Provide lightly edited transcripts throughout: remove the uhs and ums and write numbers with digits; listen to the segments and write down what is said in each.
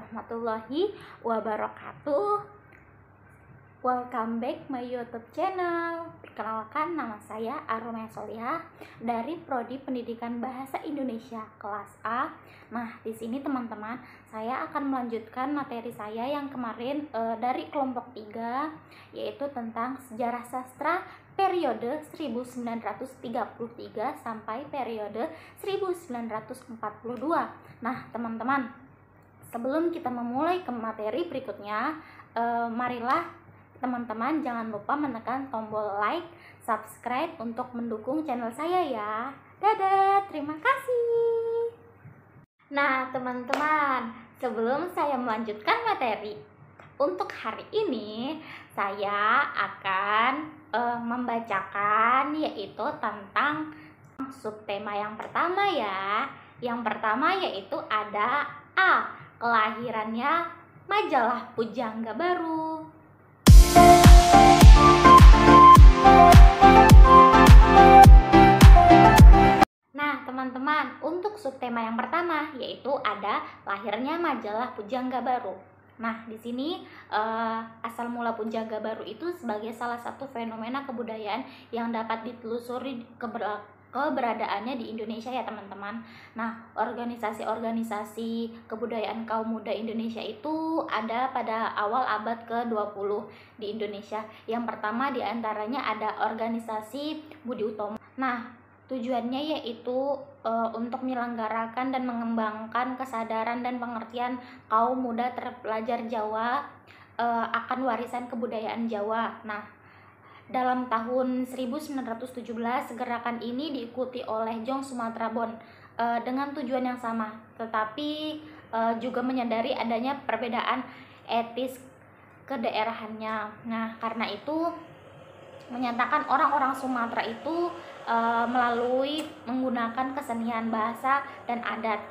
warahmatullahi wabarakatuh. Welcome back my YouTube channel. Perkenalkan, nama saya Arumaya Solihah dari Prodi Pendidikan Bahasa Indonesia kelas A. Nah, di sini teman-teman, saya akan melanjutkan materi saya yang kemarin dari kelompok 3, yaitu tentang sejarah sastra periode 1933 sampai periode 1942. Nah, teman-teman, sebelum kita memulai ke materi berikutnya, marilah teman-teman jangan lupa menekan tombol like, subscribe untuk mendukung channel saya ya. Dadah, terima kasih. Nah, teman-teman, sebelum saya melanjutkan materi untuk hari ini, saya akan membacakan yaitu tentang subtema yang pertama ya. Yang pertama yaitu ada A. Kelahirannya majalah Pujangga Baru. Nah, teman-teman, untuk subtema yang pertama yaitu ada lahirnya majalah Pujangga Baru. Nah, di sini asal mula Pujangga Baru itu sebagai salah satu fenomena kebudayaan yang dapat ditelusuri keberadaannya di Indonesia ya teman-teman. Nah, organisasi-organisasi kebudayaan kaum muda Indonesia itu ada pada awal abad ke-20 di Indonesia. Yang pertama diantaranya ada organisasi Budi Utomo. Nah, tujuannya yaitu untuk menyelenggarakan dan mengembangkan kesadaran dan pengertian kaum muda terpelajar Jawa akan warisan kebudayaan Jawa. Nah, dalam tahun 1917 gerakan ini diikuti oleh Jong Sumatera Bon dengan tujuan yang sama, tetapi juga menyadari adanya perbedaan etis kedaerahannya. Nah, karena itu menyatakan orang-orang Sumatera itu melalui menggunakan kesenian bahasa dan adat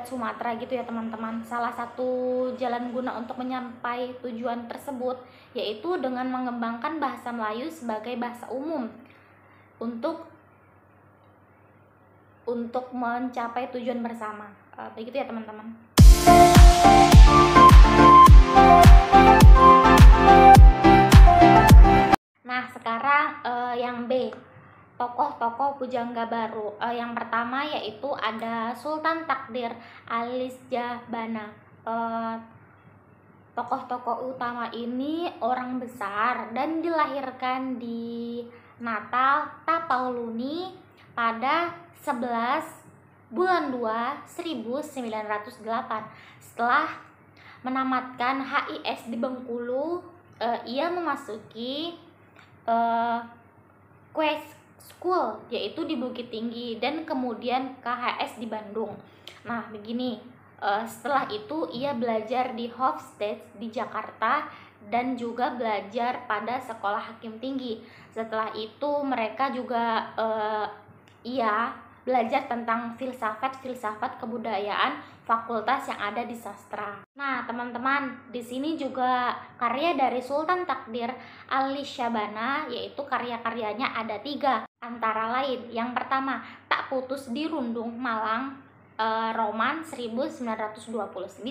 Sumatera gitu ya teman-teman. Salah satu jalan guna untuk mencapai tujuan tersebut yaitu dengan mengembangkan bahasa Melayu sebagai bahasa umum untuk mencapai tujuan bersama. Begitu ya teman-teman. Nah, sekarang yang B, tokoh-tokoh Pujangga Baru. Yang pertama yaitu ada Sultan Takdir Alisjahbana. Tokoh-tokoh utama ini orang besar dan dilahirkan di Natal, Tapauluni pada 11 bulan 2 1908. Setelah menamatkan HIS di Bengkulu, ia memasuki Quest School yaitu di Bukit Tinggi dan kemudian KHS di Bandung. Nah, begini, setelah itu ia belajar di Hofstede di Jakarta dan juga belajar pada Sekolah Hakim Tinggi. Setelah itu mereka juga ia belajar tentang filsafat kebudayaan fakultas yang ada di sastra. Nah, teman-teman, di sini juga karya dari Sultan Takdir Alisjahbana, yaitu karya-karyanya ada 3. Antara lain, yang pertama, Tak Putus di Rundung Malang, roman 1929.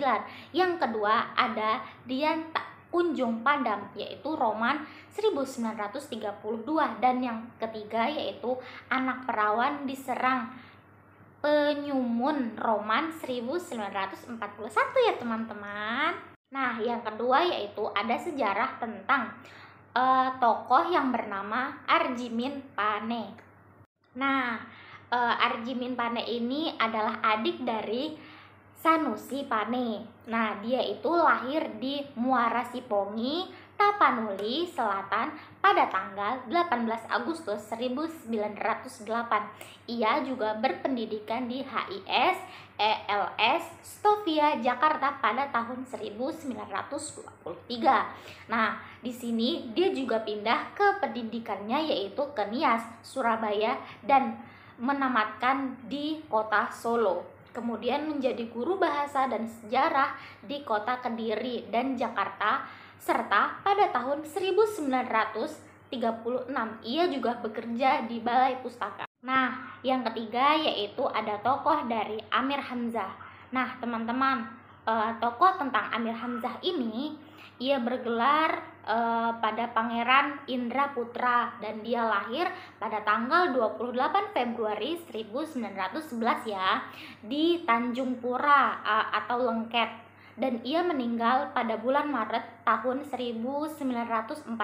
Yang kedua ada Dian Tak Kunjung Padam, yaitu roman 1932. Dan yang ketiga yaitu Anak Perawan Diserang Penyumun, roman 1941 ya teman-teman. Nah, yang kedua yaitu ada sejarah tentang tokoh yang bernama Arjimin Pane. Nah, Arjimin Pane ini adalah adik dari Sanusi Pane. Nah, dia itu lahir di Muara Sipongi, Tapanuli Selatan pada tanggal 18 Agustus 1908. Ia juga berpendidikan di HIS ELS Stovia Jakarta pada tahun 1923. Nah, di sini dia juga pindah ke pendidikannya yaitu ke NIAS Surabaya dan menamatkan di kota Solo. Kemudian menjadi guru bahasa dan sejarah di kota Kediri dan Jakarta, serta pada tahun 1936 ia juga bekerja di Balai Pustaka. Nah, yang ketiga yaitu ada tokoh dari Amir Hamzah. Nah, teman-teman, tokoh tentang Amir Hamzah ini, ia bergelar pada Pangeran Indra Putra dan dia lahir pada tanggal 28 Februari 1911 ya di Tanjung Pura atau Lengket, dan ia meninggal pada bulan Maret tahun 1946.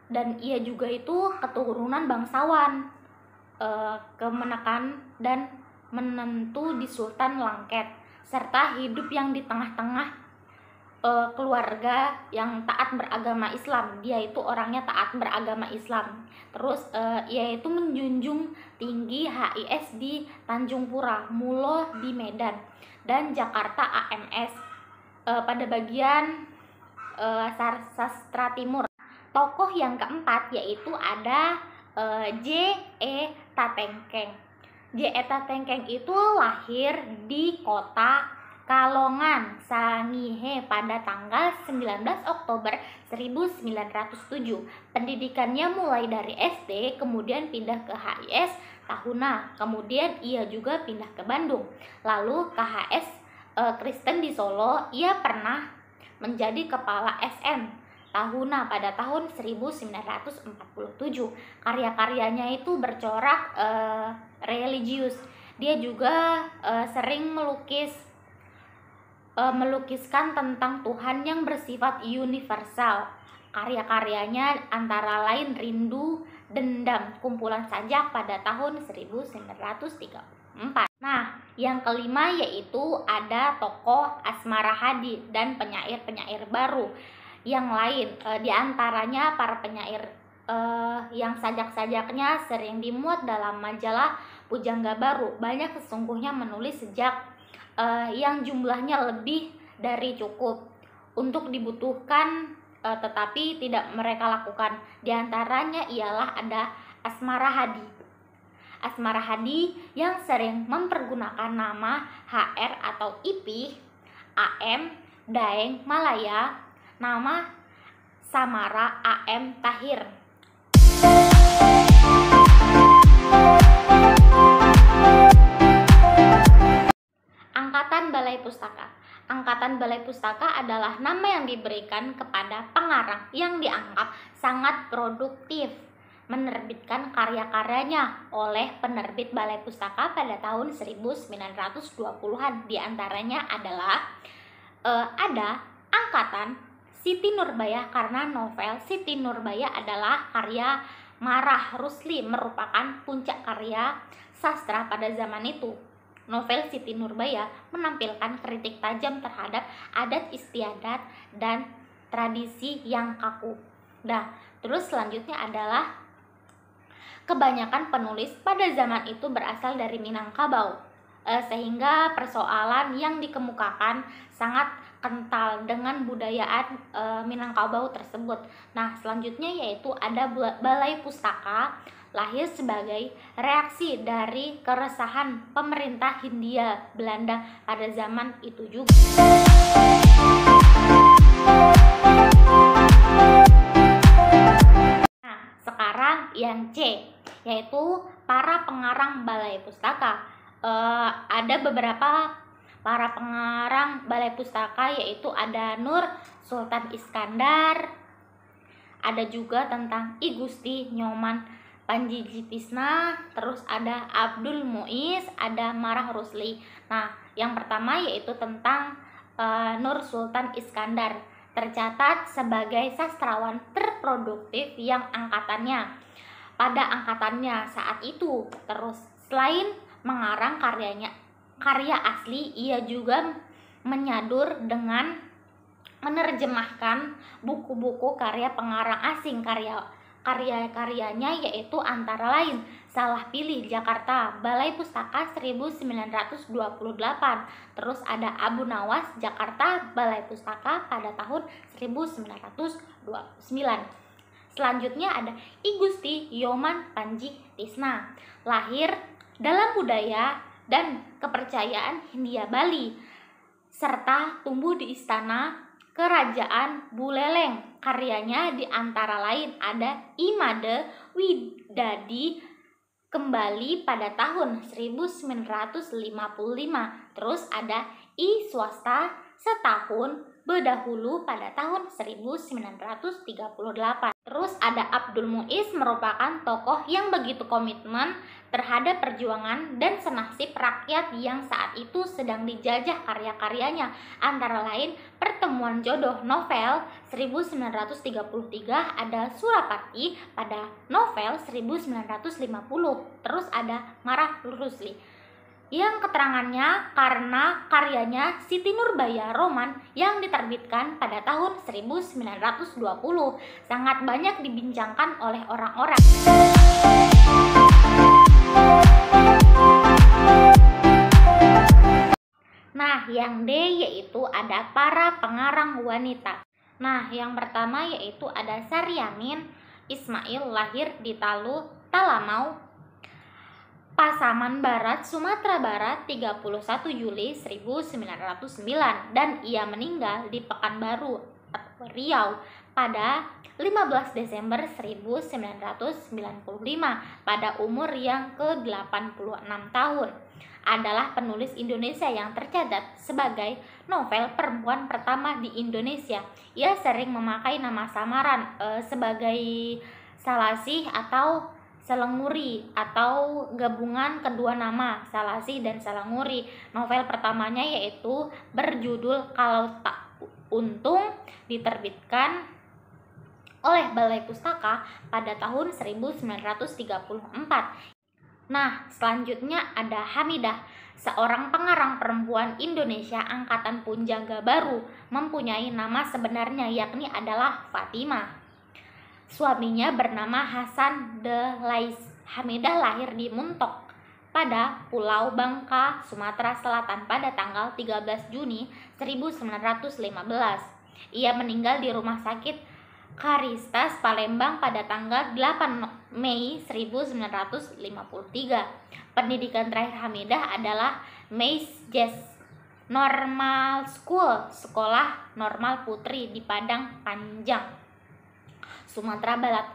Dan ia juga itu keturunan bangsawan, kemenakan dan menentu di Sultan Langket, serta hidup yang di tengah-tengah keluarga yang taat beragama Islam. Dia itu orangnya taat beragama Islam. Terus ia itu menjunjung tinggi HIS di Tanjung Pura, Mulo di Medan, dan Jakarta AMS pada bagian sastra timur. Tokoh yang keempat yaitu ada J.E. Tatengkeng. J.E. Tatengkeng itu lahir di kota Kalongan, Sangihe pada tanggal 19 Oktober 1907. Pendidikannya mulai dari SD, kemudian pindah ke HIS Tahuna, kemudian ia juga pindah ke Bandung. Lalu ke HS Kristen di Solo, ia pernah menjadi kepala SM Tahuna pada tahun 1947. Karya-karyanya itu bercorak religius. Dia juga sering melukiskan tentang Tuhan yang bersifat universal. Karya-karyanya antara lain Rindu, Dendam, Kumpulan Sajak pada tahun 1934. Nah, yang kelima yaitu ada tokoh Asmara Hadi dan penyair-penyair baru yang lain. Di antaranya para penyair yang sajak-sajaknya sering dimuat dalam majalah Pujangga Baru. Banyak sesungguhnya menulis sejak yang jumlahnya lebih dari cukup untuk dibutuhkan, tetapi tidak mereka lakukan. Di antaranya ialah ada Asmara Hadi. Asmara Hadi yang sering mempergunakan nama HR atau IP, AM, Daeng Malaya, nama Samara AM Tahir. Angkatan Balai Pustaka. Angkatan Balai Pustaka adalah nama yang diberikan kepada pengarang yang dianggap sangat produktif menerbitkan karya-karyanya oleh penerbit Balai Pustaka pada tahun 1920-an. Di antaranya adalah ada Angkatan Siti Nurbaya, karena novel Siti Nurbaya adalah karya Marah Rusli, merupakan puncak karya sastra pada zaman itu. Novel Siti Nurbaya menampilkan kritik tajam terhadap adat istiadat dan tradisi yang kaku. Nah, terus selanjutnya adalah kebanyakan penulis pada zaman itu berasal dari Minangkabau, sehingga persoalan yang dikemukakan sangat kental dengan budayaan Minangkabau tersebut. Nah, selanjutnya yaitu ada Balai Pustaka, lahir sebagai reaksi dari keresahan pemerintah Hindia Belanda pada zaman itu juga. Nah, sekarang yang C, yaitu para pengarang Balai Pustaka. Ada beberapa para pengarang Balai Pustaka, yaitu ada Nur Sultan Iskandar, ada juga tentang I Gusti Nyoman Panjitisna, terus ada Abdul Muiz, ada Marah Rusli. Nah, yang pertama yaitu tentang Nur Sultan Iskandar, tercatat sebagai sastrawan terproduktif yang pada angkatannya saat itu. Terus selain mengarang karya asli, ia juga menyadur dengan menerjemahkan buku-buku karya pengarang asing. Karya-karyanya yaitu antara lain Salah Pilih Jakarta, Balai Pustaka 1928. Terus ada Abu Nawas Jakarta, Balai Pustaka pada tahun 1929. Selanjutnya ada I Gusti Nyoman Panjitisna, lahir dalam budaya dan kepercayaan Hindia Bali, serta tumbuh di istana Kerajaan Buleleng. Karyanya di antara lain ada Imade Widadi Kembali pada tahun 1955. Terus ada I swasta setahun berdahulu pada tahun 1938. Terus ada Abdul Muiz, merupakan tokoh yang begitu komitmen terhadap perjuangan dan senasib rakyat yang saat itu sedang dijajah. Karya-karyanya antara lain Pertemuan Jodoh novel 1933, ada Surapati pada novel 1950, terus ada Marah Rusli yang keterangannya karena karyanya Siti Nurbaya roman yang diterbitkan pada tahun 1920 sangat banyak dibincangkan oleh orang-orang. Nah, yang D yaitu ada para pengarang wanita. Nah, yang pertama yaitu ada Saryamin Ismail, lahir di Talamau, Pasaman Barat, Sumatera Barat 31 Juli 1909 dan ia meninggal di Pekanbaru, Riau pada 15 Desember 1995 pada umur yang ke-86 tahun. Adalah penulis Indonesia yang tercatat sebagai novel perempuan pertama di Indonesia. Ia sering memakai nama samaran sebagai Salasih atau Selenguri atau gabungan kedua nama Salasih dan Selenguri. Novel pertamanya yaitu berjudul Kalau Tak Untung diterbitkan oleh Balai Pustaka pada tahun 1934. Nah, selanjutnya ada Hamidah, seorang pengarang perempuan Indonesia angkatan Punjaga Baru, mempunyai nama sebenarnya yakni adalah Fatimah. Suaminya bernama Hasan de Lais. Hamidah lahir di Muntok pada Pulau Bangka, Sumatera Selatan pada tanggal 13 Juni 1915. Ia meninggal di Rumah Sakit Karistas Palembang pada tanggal 8 Mei 1953. Pendidikan terakhir Hamidah adalah Meiss Jazz Normal School, Sekolah Normal Putri di Padang Panjang, Sumatera Barat.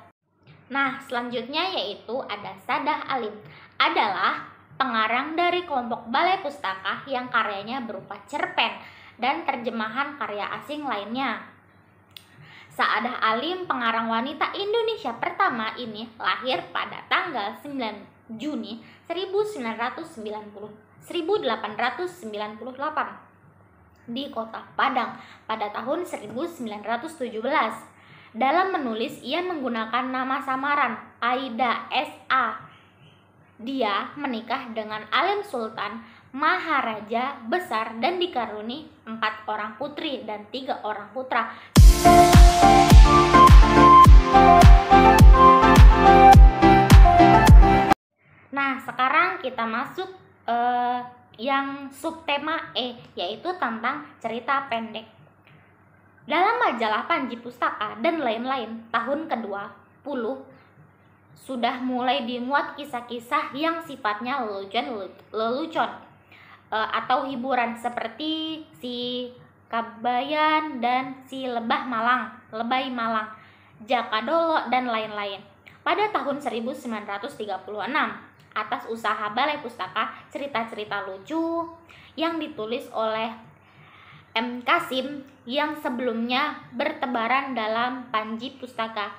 Nah, selanjutnya yaitu ada Sadah Alim, adalah pengarang dari kelompok Balai Pustaka yang karyanya berupa cerpen dan terjemahan karya asing lainnya. Sadah Alim, pengarang wanita Indonesia pertama ini, lahir pada tanggal 9 Juni 1898 di Kota Padang pada tahun 1917. Dalam menulis, ia menggunakan nama samaran Aida S.A. Dia menikah dengan Alim Sultan, Maharaja besar dan dikaruni 4 orang putri dan 3 orang putra. Nah, sekarang kita masuk yang subtema E, yaitu tentang cerita pendek. Dalam majalah Panji Pustaka dan lain-lain tahun ke-20 sudah mulai dimuat kisah-kisah yang sifatnya lelucon atau hiburan seperti si Kabayan dan si Lebay Malang, Jakadolo dan lain-lain. Pada tahun 1936, atas usaha Balai Pustaka, cerita-cerita lucu yang ditulis oleh M. Kasim yang sebelumnya bertebaran dalam Panji Pustaka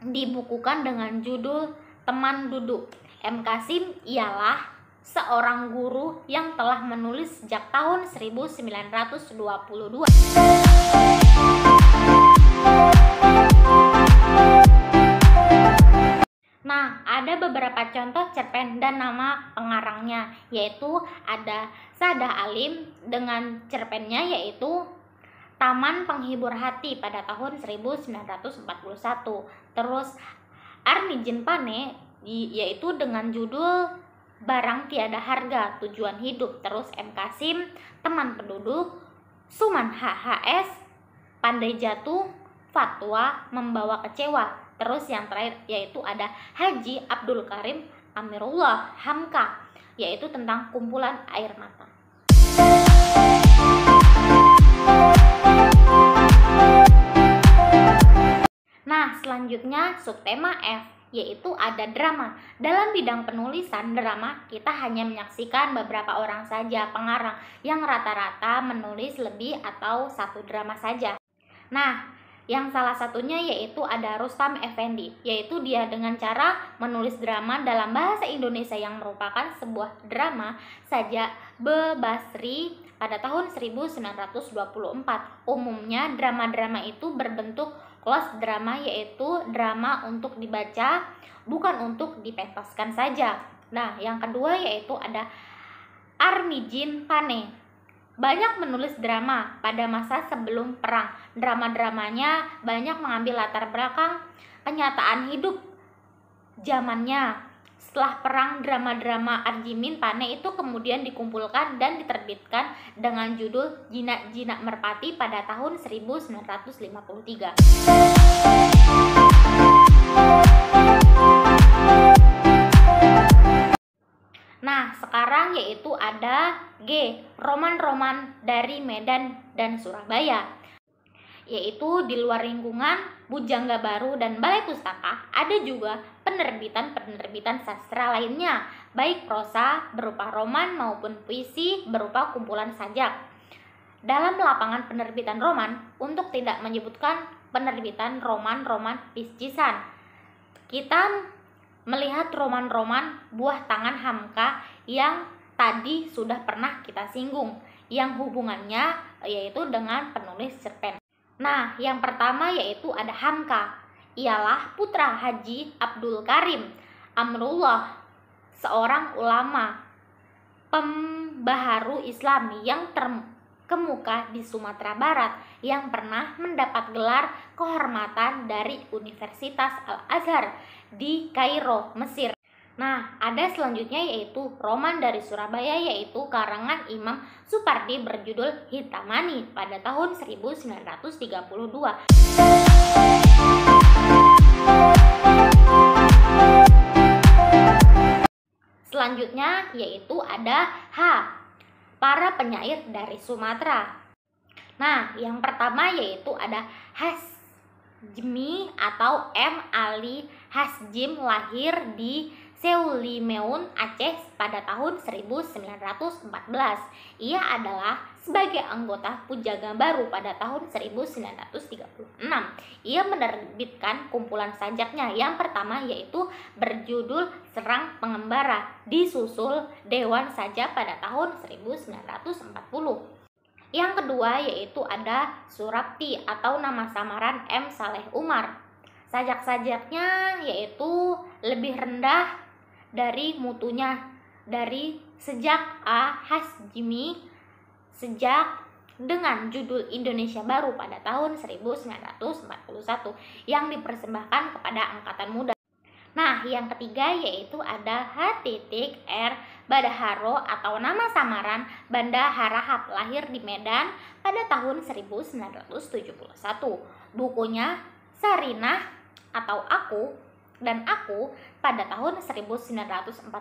dibukukan dengan judul Teman Duduk. M. Kasim ialah seorang guru yang telah menulis sejak tahun 1922. Nah, ada beberapa contoh cerpen dan nama pengarangnya, yaitu ada Sadah Alim dengan cerpennya yaitu Taman Penghibur Hati pada tahun 1941. Terus Armijin Pane yaitu dengan judul Barang Tiada Harga, Tujuan Hidup. Terus M. Kasim, Teman Penduduk, Suman HHS, Pandai Jatuh, Fatwa Membawa Kecewa. Terus yang terakhir yaitu ada Haji Abdul Karim Amirullah Hamka, yaitu tentang kumpulan air mata. Nah, selanjutnya subtema F, yaitu ada drama. Dalam bidang penulisan drama, kita hanya menyaksikan beberapa orang saja pengarang yang rata-rata menulis lebih atau satu drama saja. Nah, yang salah satunya yaitu ada Rustam Effendi, yaitu dia dengan cara menulis drama dalam bahasa Indonesia yang merupakan sebuah drama saja Basri pada tahun 1924. Umumnya drama-drama itu berbentuk kelas drama, yaitu drama untuk dibaca, bukan untuk dipentaskan saja. Nah, yang kedua yaitu ada Armijin Pane. Banyak menulis drama pada masa sebelum perang. Drama-dramanya banyak mengambil latar belakang kenyataan hidup zamannya. Setelah perang, drama-drama Arjimin Pane itu kemudian dikumpulkan dan diterbitkan dengan judul Jinak-Jinak Merpati pada tahun 1953. Nah, sekarang yaitu ada G, roman-roman dari Medan dan Surabaya. Yaitu di luar lingkungan Bujangga Baru dan Balai Pustaka, ada juga penerbitan-penerbitan sastra lainnya, baik prosa berupa roman maupun puisi berupa kumpulan sajak. Dalam lapangan penerbitan roman, untuk tidak menyebutkan penerbitan roman-roman piscisan, kita melihat roman-roman buah tangan Hamka yang tadi sudah pernah kita singgung, yang hubungannya yaitu dengan penulis cerpen. Nah, yang pertama yaitu ada Hamka. Ialah putra Haji Abdul Karim Amrullah, seorang ulama pembaharu Islami yang terkemuka di Sumatera Barat, yang pernah mendapat gelar kehormatan dari Universitas Al-Azhar di Kairo, Mesir. Nah, ada selanjutnya yaitu roman dari Surabaya, yaitu karangan Imam Supardi berjudul Hitamani pada tahun 1932. Selanjutnya yaitu ada H, para penyair dari Sumatera. Nah, yang pertama yaitu ada Hasjmi atau M. Ali Hasjim, lahir di Seulimeun, Aceh pada tahun 1914. Ia adalah sebagai anggota Pujangga Baru pada tahun 1936. Ia menerbitkan kumpulan sajaknya yang pertama yaitu berjudul Serang Pengembara, disusul Dewan Sajak pada tahun 1940. Yang kedua yaitu ada Surapti atau nama samaran M. Saleh Umar. Sajak-sajaknya yaitu lebih rendah dari mutunya dari Sejak A. Hasjimi, sejak dengan judul Indonesia Baru pada tahun 1941 yang dipersembahkan kepada angkatan muda. Nah, yang ketiga yaitu ada H.R. Badaharo atau nama samaran Banda Harahap, lahir di Medan pada tahun 1971. Bukunya Sarinah atau Aku dan Aku pada tahun 1940.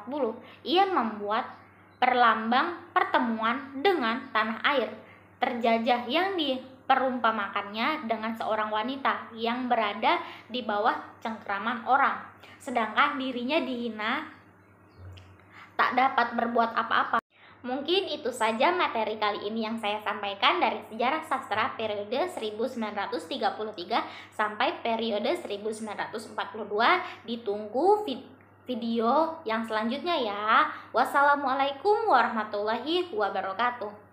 Ia membuat perlambang pertemuan dengan tanah air terjajah yang diperumpamakannya dengan seorang wanita yang berada di bawah cengkraman orang, sedangkan dirinya dihina, tak dapat berbuat apa-apa. Mungkin itu saja materi kali ini yang saya sampaikan dari sejarah sastra periode 1933 sampai periode 1942. Ditunggu video yang selanjutnya ya. Wassalamualaikum warahmatullahi wabarakatuh.